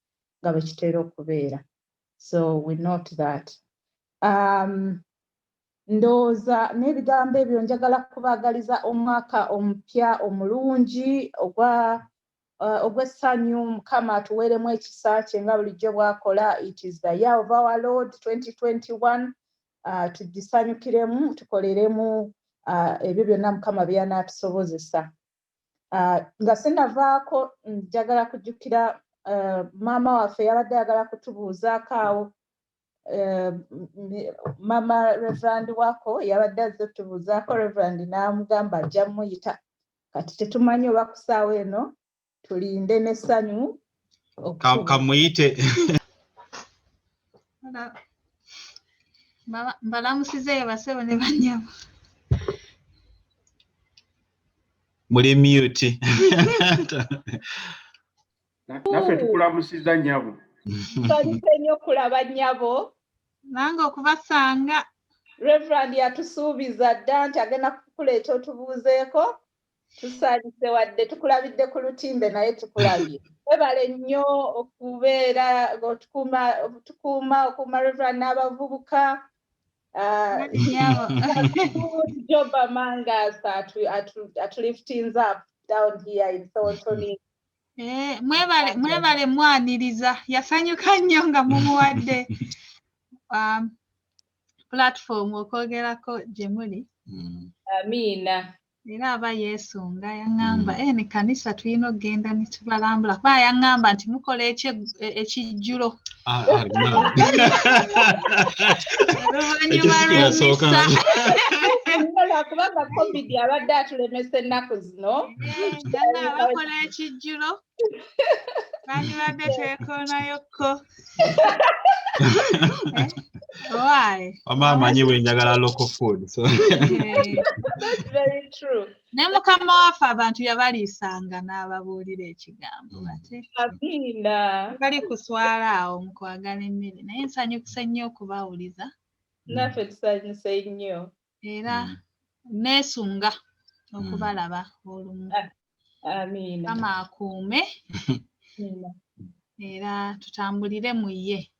nga bwe kitera okubeera. So we note that. Ndowooza n'ebigambo ebyo njagala kubaagaliza omwaka omupya omulungi ogw'essanyu Mukama atuweeremu ekisa kye nga bulijjo bw'akola. It is the year of our Lord 2021. Tugisanyukiremu tukoleremu ebyo byonna Mukama bye yanaatusobozesa. Nga sinnavaako njagala kujjukira maama waffe yabadde ayagala kutubuuzaako awo. Mama Rev'd Waako yabadde azze otubuuzaako Rev'd n'amugamba ajja muyita. Kati tetumanyi oba ku ssaawa eno tulinde n'essanyu. Kamuyite. Mbalamusizeeyo basebo ne bannyabo. Muli mute. Naffe tukulamusiza nnyabo. Nsanyuse nnyo okulaba nnyabo. Nange okubasanga. Rev'd yatusuubiza dda nti agenda kukuleeta otubuuzeeko. Tusanyuse wadde tukulabidde ku lutimbe naye tukulabye. Webale nnyo okubeera okuuma Rev'd n'abavubuka. Job among us lifting up down here in Thornton. Mwebale mwaniriza yasanyuka nnyo nga mumuwadde platform okwogerako gye muli. Amiina. Era aba yeesunga yaŋŋamba ne kkanisa tulina okgenda ne tubalambula kuba yaŋŋamba nti mukola ekijjulo. Oluvannyuma lw'emmisa. Kubanga COVID abadde atulemesa ennaku zino. Bakola ekijjulo. Bandibadde twekoonayokko. Mama amanyi bwe njagala local food. That's very true. Ne Mukama waffe abantu yabaliisanga n'ababuulira ekigambo bate. Amiina. Bali kuswala awo mu kwagala emmere naye nsanyukise nnyo okubawuliza. Naffe tusanyuse nnyo. Era neesunga okubalaba olumu. Amiina. Mukama akuume. Era tutambulire mu ye.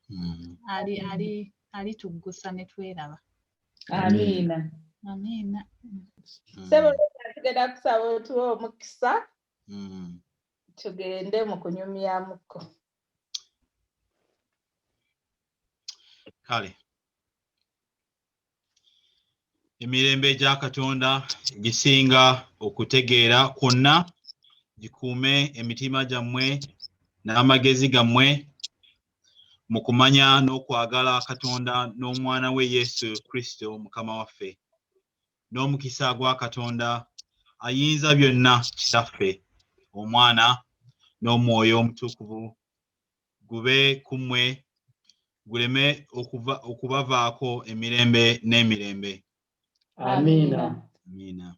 Alituggusa ne tweraba. Amiina. Amiina. Sebo tugenda kusaba otuwe omukisa. Tugende mu kunyumyamuko. Kale. Emirembe gya Katonda gisinga okutegeera kwonna gikuume emitima gyammwe n'amagezi gammwe mu kumanya n'okwagala Katonda n'omwana we Yesu Kristo Mukama waffe. N'omukisa gwa Katonda ayinza byonna Kitaffe, Omwana n'Omwoyo Omutukuvu gube ku mmwe guleme okubavaako emirembe n'emirembe. Amiina. Amiina.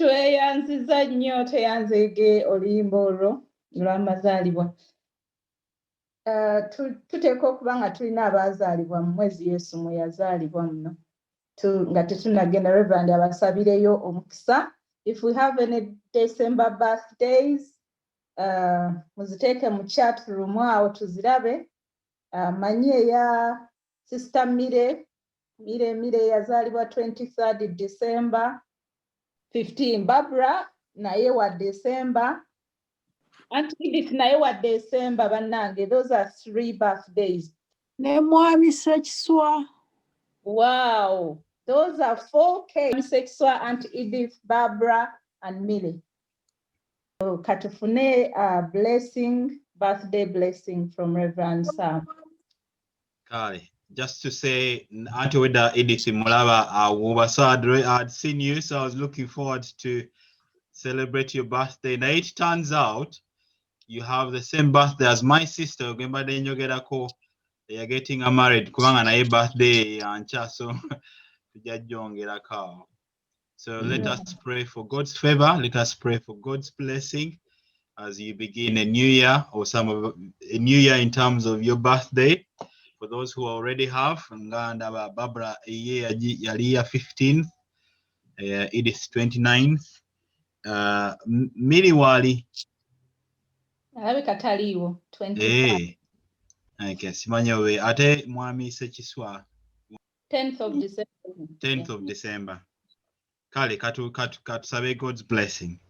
Tweyanziza nnyo tweyanzege oluyimba olwo lw'amazaalibwa. Tuteekwa okuba nga tulina abaazaalibwa mu mwezi Yesu mwe yazaalibwa muno nga tetunagenda Rev'd abasabireyo omukisa. If we have any December birthdays, muziteeke mu chat room awo tuzirabe. Manyi eya Sister Mire Mire yazalibwa 23rd December 15. Barbara naye wa December. Aunt Edith naye wa December bannange. Those are 3 birthdays. Ne mwami Sekiswa. Wow. Those are 4K. Sekiswa, Aunt Edith, Barbara, and Millie. So katufune blessing, birthday blessing from Rev'd Sam. Kale, just to say, Auntie Weda Edith Mulaba, I'd seen you, so I was looking forward to celebrate your birthday. Now it turns out you have the same birthday as my sister. Remember, then you get a call. They are getting married. Kumanga na birthday ancha, so so let us pray for God's favor. Let us pray for God's blessing as you begin a new year, or a new year in terms of your birthday. For those who already have, Nganda Barbara yali 15th, Edith 29th, Mili wali. Alabika taliiwo 25. Okay, simanya we ate mwami Sekiswa 10th of December. 10th of December. Kale katusabe God's blessing.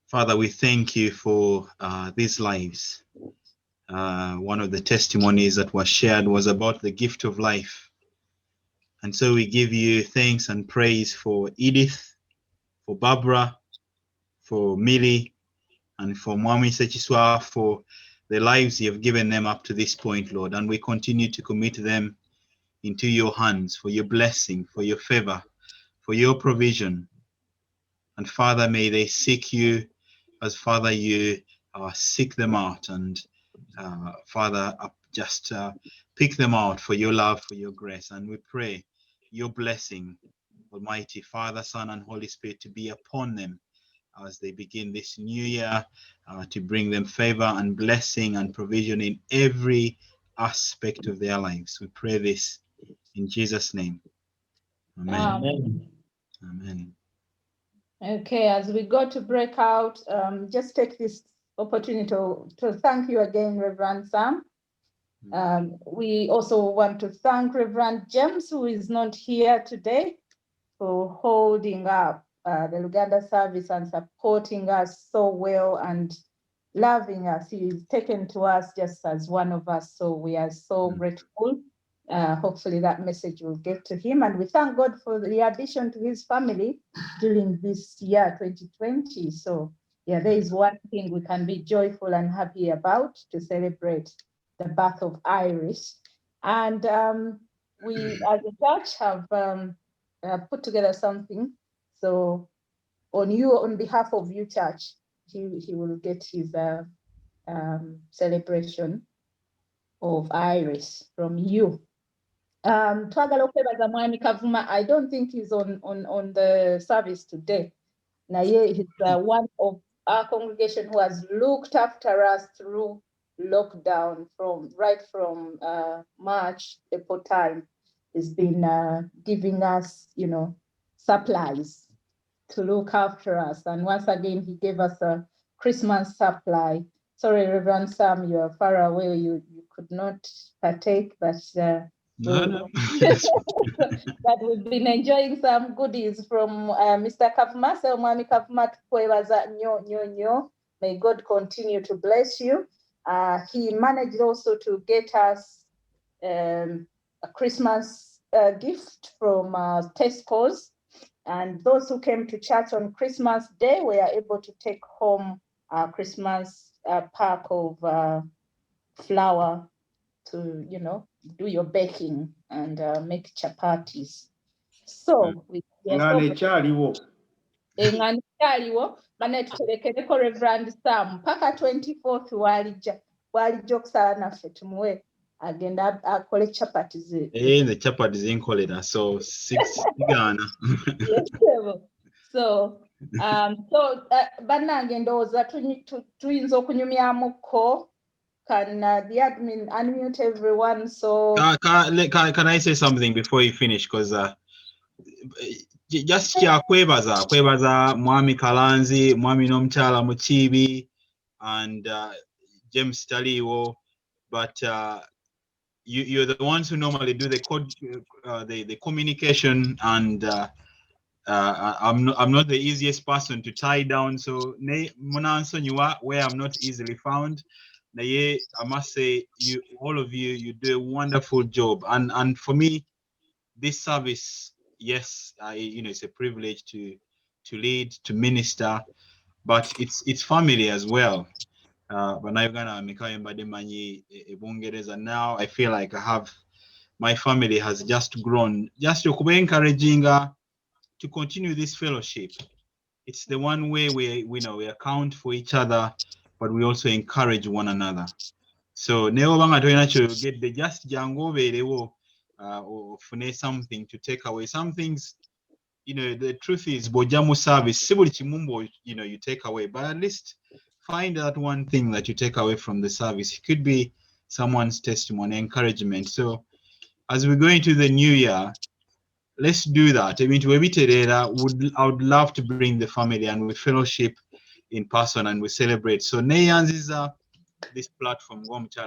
Father, we thank you for these lives. One of the testimonies that was shared was about the gift of life. And so we give you thanks and praise for Edith, for Barbara, for Millie, and for Mwami Sekiswa, for the lives you have given them up to this point, Lord. And we continue to commit them into your hands for your blessing, for your favor, for your provision. And Father, may they seek you as, Father, you seek them out, and Father, just pick them out for your love, for your grace. And we pray your blessing, Almighty Father, Son, and Holy Spirit, to be upon them as they begin this new year, to bring them favor and blessing and provision in every aspect of their lives. We pray this in Jesus' name. Amen. Amen. Amen. Okay, as we go to break out, just take this opportunity to thank you again, Rev'd Sam. We also want to thank Reverend James, who is not here today, for holding up the Luganda service and supporting us so well and loving us. He's taken to us just as one of us, so we are so grateful. Hopefully that message will get to him, and we thank God for the addition to his family during this year 2020. So yeah, there is one thing we can be joyful and happy about, to celebrate the birth of Iris. And we as a church have put together something. So on behalf of you church, he will get his celebration of Iris from you. Twagala okwebaza Mwami Kavuma, I don't think he's on the service today. Naye he's one of our congregation who has looked after us through lockdown right from March, April time. He's been giving us, supplies to look after us. And once again, he gave us a Christmas supply. Sorry, Reverend Sam, you are far away. You could not partake, but but we've been enjoying some goodies from Mr. Kavuma. So, Mwami Kavuma, tukwebaza nyo. May God continue to bless you. He managed also to get us a Christmas gift from Tesco's. And those who came to church on Christmas Day were able to take home a Christmas pack of flour to, do your baking and make chapatis. So we are bane tuterekereko Reverend Sam paka 24th walijja okusala naffe tumuwe agenda akole chapati ze. The chapati zinkolera, so 6 Ghana. Yes, so bannange ndowooza tuyinza okunyumyamuko. Can the admin unmute everyone? So can I say something before you finish? Because just kwebaza Mwami Kalanzi, Mwami Nomchala Muchibi, and James Taliwo, but you're the ones who normally do the code, the communication, and I'm not the easiest person to tie down. So where I'm not easily found. I must say, all of you do a wonderful job, and for me, this service, yes, it's a privilege to lead, to minister, but it's family as well. But now I feel like my family has just grown. Just to encouraging to continue this fellowship. It's the one way we account for each other, but we also encourage one another. So never get the just jango or something to take away. Some things, the truth is bojamu service, you take away, but at least find that one thing that you take away from the service. It could be someone's testimony, encouragement. So as we go into the new year, let's do that. I mean, I would love to bring the family and we fellowship in person and we celebrate. So Neyans is this platform to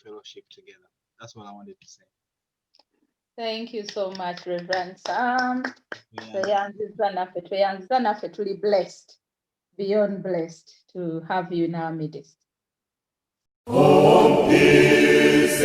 fellowship together. That's what I wanted to say. Thank you so much, Rev'd Sam. We're blessed, beyond blessed to have you in our midst. Oh, peace,